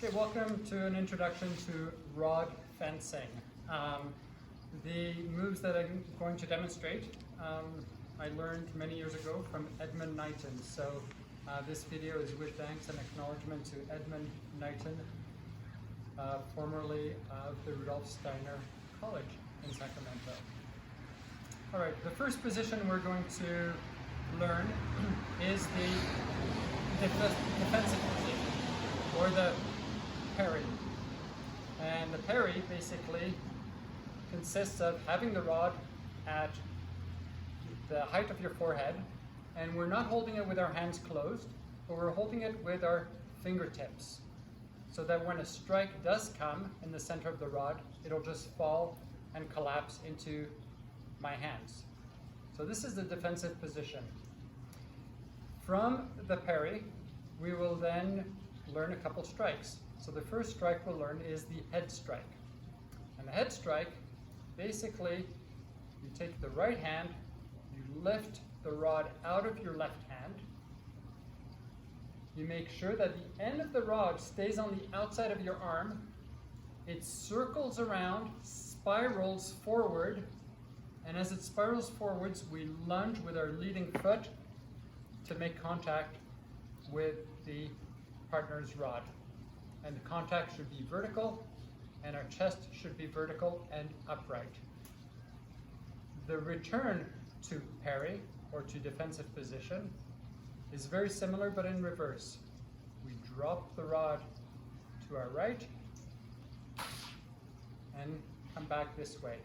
Okay, welcome to an introduction to rod fencing. The moves that I'm going to demonstrate, I learned many years ago from Edmund Knighton. So this video is with thanks and acknowledgement to Edmund Knighton, formerly of the Rudolf Steiner College in Sacramento. All right, the first position we're going to learn is the defensive position, or the parry. And the parry basically consists of having the rod at the height of your forehead, and we're not holding it with our hands closed, but we're holding it with our fingertips, so that when a strike does come in the center of the rod, it'll just fall and collapse into my hands. So this is the defensive position. From the parry, we will then learn a couple strikes. So the first strike we'll learn is the head strike. And the head strike, basically, you take the right hand, you lift the rod out of your left hand, you make sure that the end of the rod stays on the outside of your arm, it circles around, spirals forward, and as it spirals forwards, we lunge with our leading foot to make contact with the partner's rod. And the contact should be vertical, and our chest should be vertical and upright. The return to parry, or to defensive position, is very similar but in reverse. We drop the rod to our right and come back this way.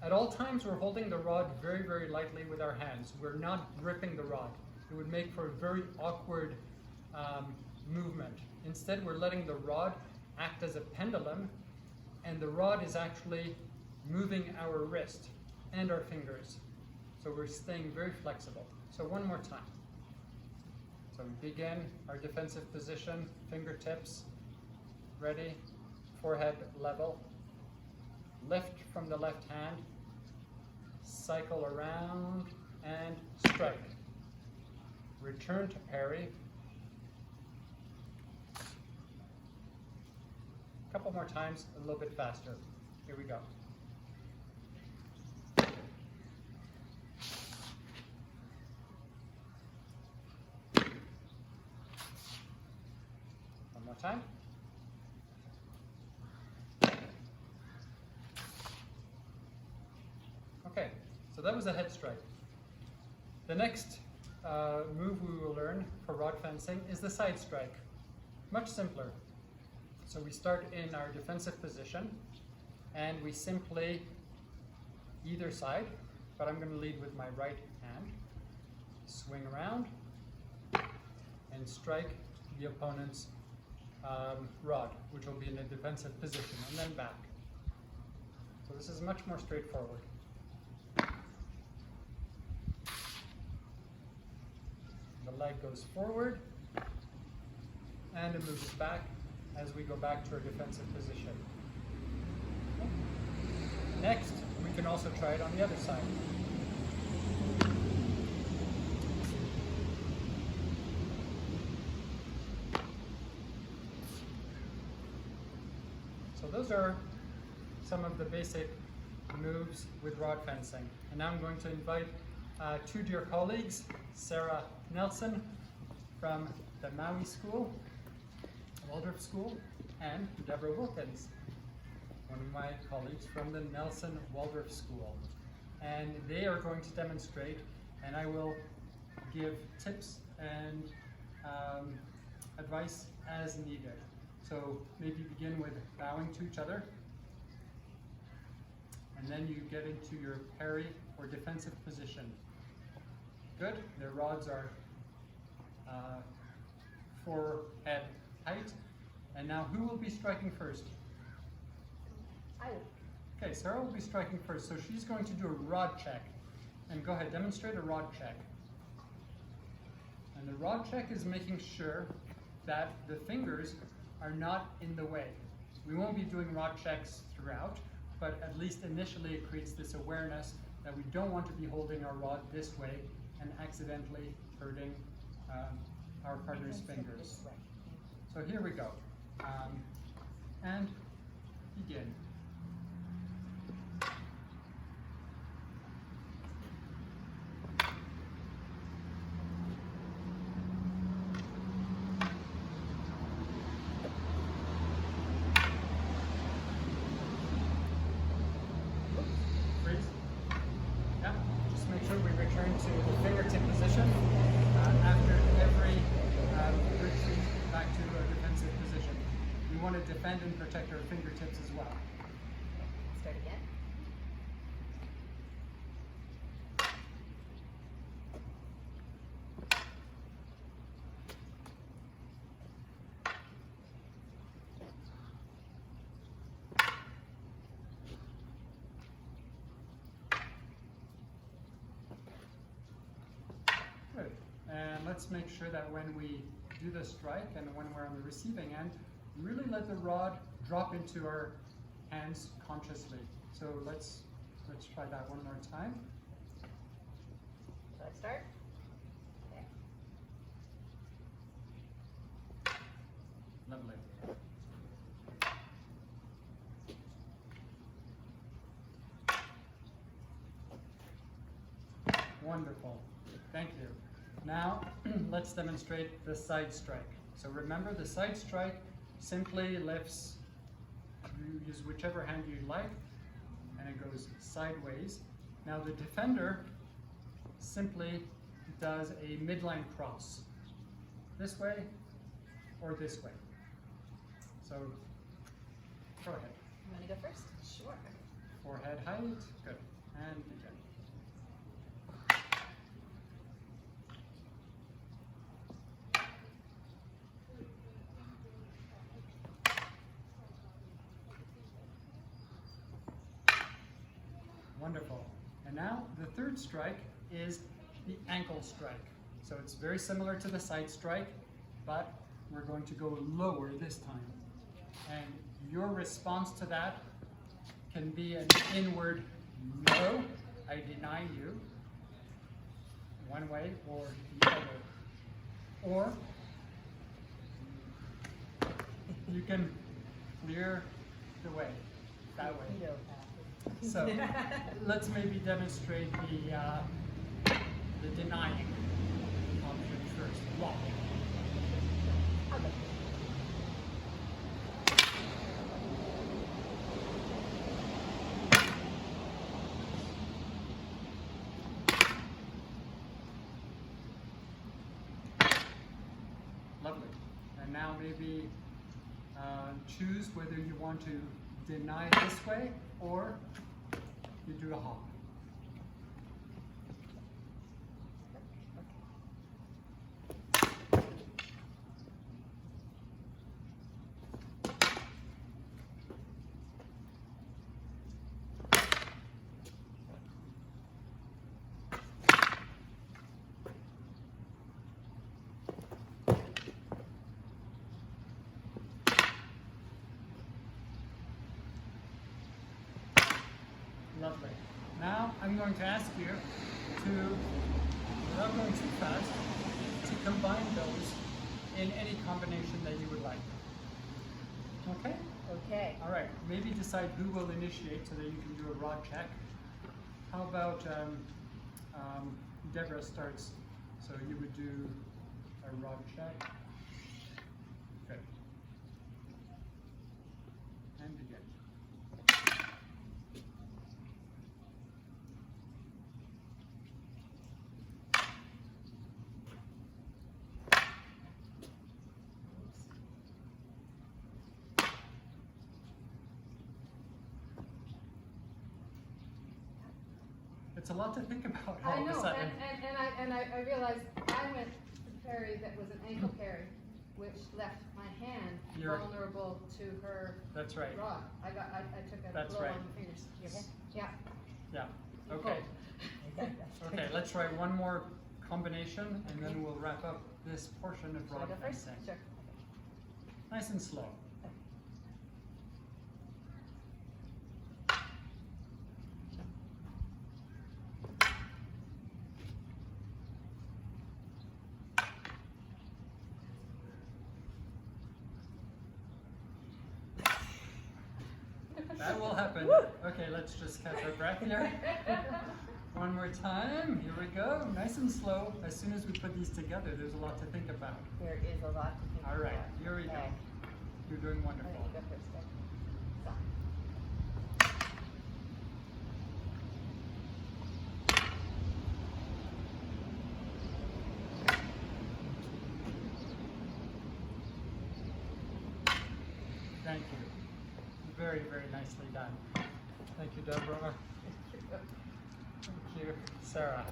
At all times, we're holding the rod very, very lightly with our hands. We're not gripping the rod. It would make for a very awkward movement. Instead, we're letting the rod act as a pendulum, and the rod is actually moving our wrist and our fingers. So we're staying very flexible. So one more time. So we begin our defensive position, fingertips ready, forehead level, lift from the left hand, cycle around and strike. Return to parry. A couple more times, a little bit faster. Here we go. One more time. Okay, so that was a head strike. The next move we will learn for rod fencing is the side strike. Much simpler. So we start in our defensive position, and we simply, either side, but I'm going to lead with my right hand, swing around and strike the opponent's rod, which will be in a defensive position, and then back. So this is much more straightforward. The leg goes forward, and it moves back as we go back to our defensive position. Okay. Next, we can also try it on the other side. So those are some of the basic moves with rod fencing. And now I'm going to invite two dear colleagues, Sarah Nelson from the Maui School, Waldorf School, and Deborah Wilkins, one of my colleagues from the Nelson Waldorf School. And they are going to demonstrate, and I will give tips and advice as needed. So maybe begin with bowing to each other, and then you get into your parry or defensive position. Good, their rods are forehead height. And now who will be striking first? I will. Okay, Sarah will be striking first, so she's going to do a rod check. And go ahead, demonstrate a rod check. And the rod check is making sure that the fingers are not in the way. We won't be doing rod checks throughout, but at least initially it creates this awareness that we don't want to be holding our rod this way and accidentally hurting our partner's fingers. So here we go. And begin. Freeze. Yeah, just make sure we return to the fingertip position after every retreat back to a defensive position. We want to defend and protect our fingertips as well. Start again. Good. And let's make sure that when we do the strike and when we're on the receiving end, really let the rod drop into our hands consciously. So let's try that one more time. Shall I start? Okay. Lovely. Wonderful. Thank you. Now, let's demonstrate the side strike. So remember, the side strike simply lifts, you use whichever hand you like, and it goes sideways. Now the defender simply does a midline cross, this way or this way. So go ahead. You want to go first? Sure. Forehead height, good, and begin. Wonderful. And now the third strike is the ankle strike. So it's very similar to the side strike, but we're going to go lower this time. And your response to that can be an inward no, I deny you, one way or the other. Or you can clear the way, that way. Veto. So let's maybe demonstrate the denying option first. Block. Okay. Lovely. And now maybe choose whether you want to deny this way or you do a hop. Lovely. Now I'm going to ask you to, without going too fast, to combine those in any combination that you would like. Okay? Okay. All right. Maybe decide who will initiate so that you can do a rod check. How about Deborah starts? So you would do a rod check. Good. And begin. It's a lot to think about all I of a know, sudden. and I realized I went to parry that was an ankle parry, which left my hand You're- vulnerable to her That's right. rod. I took a That's blow right. on the fingers. You okay? Yeah. Yeah. You Okay. pulled. Okay, let's try one more combination and then we'll wrap up this portion of Shall I rod go first? fencing. Sure. Nice and slow. That will happen. Okay, let's just catch our breath here. One more time. Here we go. Nice and slow. As soon as we put these together, there's a lot to think about. There is a lot to think about. All right, here we go. Okay. You're doing wonderful. All right, you go first, Steve. So. Thank you. Very, very nicely done. Thank you, Deborah. Thank you, Sarah.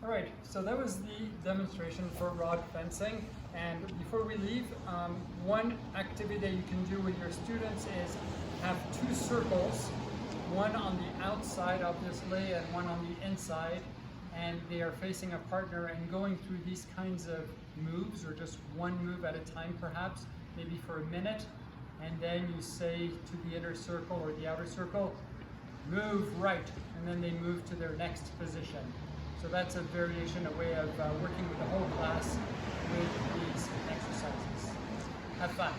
All right, so that was the demonstration for rod fencing. And before we leave, one activity that you can do with your students is have two circles, one on the outside, obviously, and one on the inside. And they are facing a partner and going through these kinds of moves, or just one move at a time, perhaps, maybe for a minute. And then you say to the inner circle or the outer circle, move right, and then they move to their next position. So that's a variation, a way of working with the whole class with these exercises. Have fun.